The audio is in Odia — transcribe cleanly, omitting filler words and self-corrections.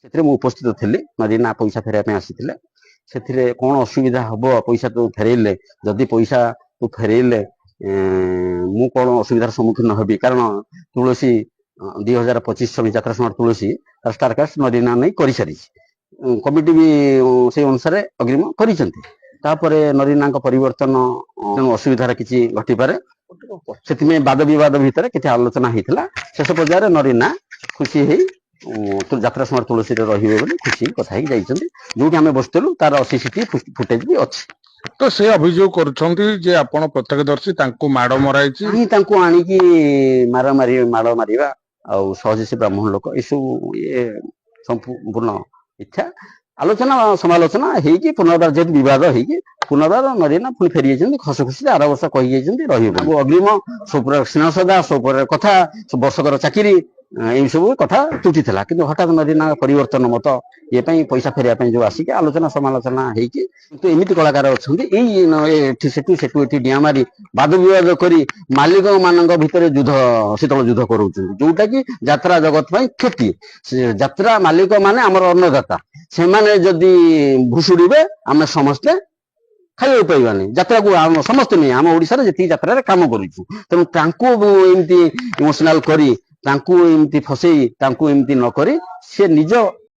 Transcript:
ସେଥିରେ ମୁଁ ଉପସ୍ଥିତ ଥିଲି। ନରିନା ପଇସା ଫେରାଇବା ପାଇଁ ଆସିଥିଲେ। ସେଥିରେ କ'ଣ ଅସୁବିଧା ହବ ପଇସା ତୁ ଫେରେଇଲେ, ଯଦି ପଇସା ତୁ ଫେରେଇଲେ ମୁଁ କ'ଣ ଅସୁବିଧାର ସମ୍ମୁଖୀନ ହେବି, କାରଣ ତୁଳସୀ 2025 ଯାତ୍ରା ସମାରୋହ ତୁଳସୀ ତାର ଷ୍ଟାରକାଷ୍ଟ ନରିନା ନେଇ କରିସାରିଛି। କମିଟି ବି ସେଇ ଅନୁସାରେ ଅଗ୍ରିମ କରିଛନ୍ତି। ତାପରେ ନରିନାଙ୍କ ପରିବର୍ତ୍ତନ ତେଣୁ ଅସୁବିଧାର କିଛି ଘଟିପାରେ, ସେଥିପାଇଁ ବାଦ ବିବାଦ ଭିତରେ କିଛି ଆଲୋଚନା ହେଇଥିଲା। ଶେଷ ପର୍ଯ୍ୟାୟରେ ନରିନା ଖୁସି ହେଇ ଯାତ୍ରା ସମାରୋହ ତୁଳସୀରେ ରହିବେ ବୋଲି ଖୁସି କଥା ହେଇକି ଯାଇଛନ୍ତି। ଯୋଉଠି ଆମେ ବସିଥିଲୁ ତାର CCTV ଫୁଟେଜ ବି ଅଛି। ତ ସେ ଅଭିଯୋଗ କରୁଛନ୍ତି ଯେ ଆପଣ ପ୍ରତ୍ୟକ୍ଷଦର୍ଶୀ, ତାଙ୍କୁ ମାଡ଼ ମରାଇଛି। କାହିଁ ତାଙ୍କୁ ଆଣିକି ମାଡ଼ ମାରିବା ଆଉ ସହଜେ ସେ ବ୍ରାହ୍ମଣ ଲୋକ, ଏସବୁ ଇଏ ସମ୍ପୂର୍ଣ୍ଣ ଇଚ୍ଛା। ଆଲୋଚନା ସମାଲୋଚନା ହେଇକି ପୁନର୍ବାର ଯେହେତୁ ବିବାଦ ହେଇକି ପୁନର୍ବାର ନରିନା ପୁଣି ଫେରି ଯାଇଛନ୍ତି। ଖସ ଖୁସିରେ ଆର ବର୍ଷ କହି ଯାଇଛନ୍ତି ରହିବେ। ଅଗ୍ରିମ ସ୍ନେହ ସଦା ସବୁରେ କଥା, ବର୍ଷକର ଚାକିରି, ଏଇ ସବୁ କଥା ତୁଟିଥିଲା। କିନ୍ତୁ ହଠାତ୍ ନରିନା ପରିବର୍ତ୍ତନ ମତ ଇଏ ପାଇଁ ପଇସା ଫେରିବା ପାଇଁ ଯୋଉ ଆସିକି ଆଲୋଚନା ସମାଲୋଚନା ହେଇକି, କିନ୍ତୁ ଏମିତି କଳାକାର ଅଛନ୍ତି ଏଇ ଏଠି ସେଠୁ ଏଠି ଡିଆଁ ମାରି ବାଦ ବିବାଦ କରି ମାଲିକ ମାନଙ୍କ ଭିତରେ ଶୀତଳ ଯୁଦ୍ଧ କରାଉଛନ୍ତି, ଯୋଉଟା କି ଯାତ୍ରା ଜଗତ ପାଇଁ କ୍ଷତି। ଯାତ୍ରା ମାଲିକ ମାନେ ଆମର ଅନ୍ନଦାତା, ସେମାନେ ଯଦି ଭୁଷୁଡ଼ିବେ ଆମେ ସମସ୍ତେ ଖାଇବାକୁ ପାଇବାନି। ଯାତ୍ରାକୁ ସମସ୍ତେ ନୁହେଁ, ଆମ ଓଡ଼ିଶାରେ ଯେତିକି ଯାତ୍ରାରେ କାମ କରୁଛୁ, ତେଣୁ ତାଙ୍କୁ ଏମିତି ଇମୋସନାଲ କରି, ତାଙ୍କୁ ଏମିତି ଫସେଇ, ତାଙ୍କୁ ଏମିତି ନ କରି ସେ ନିଜ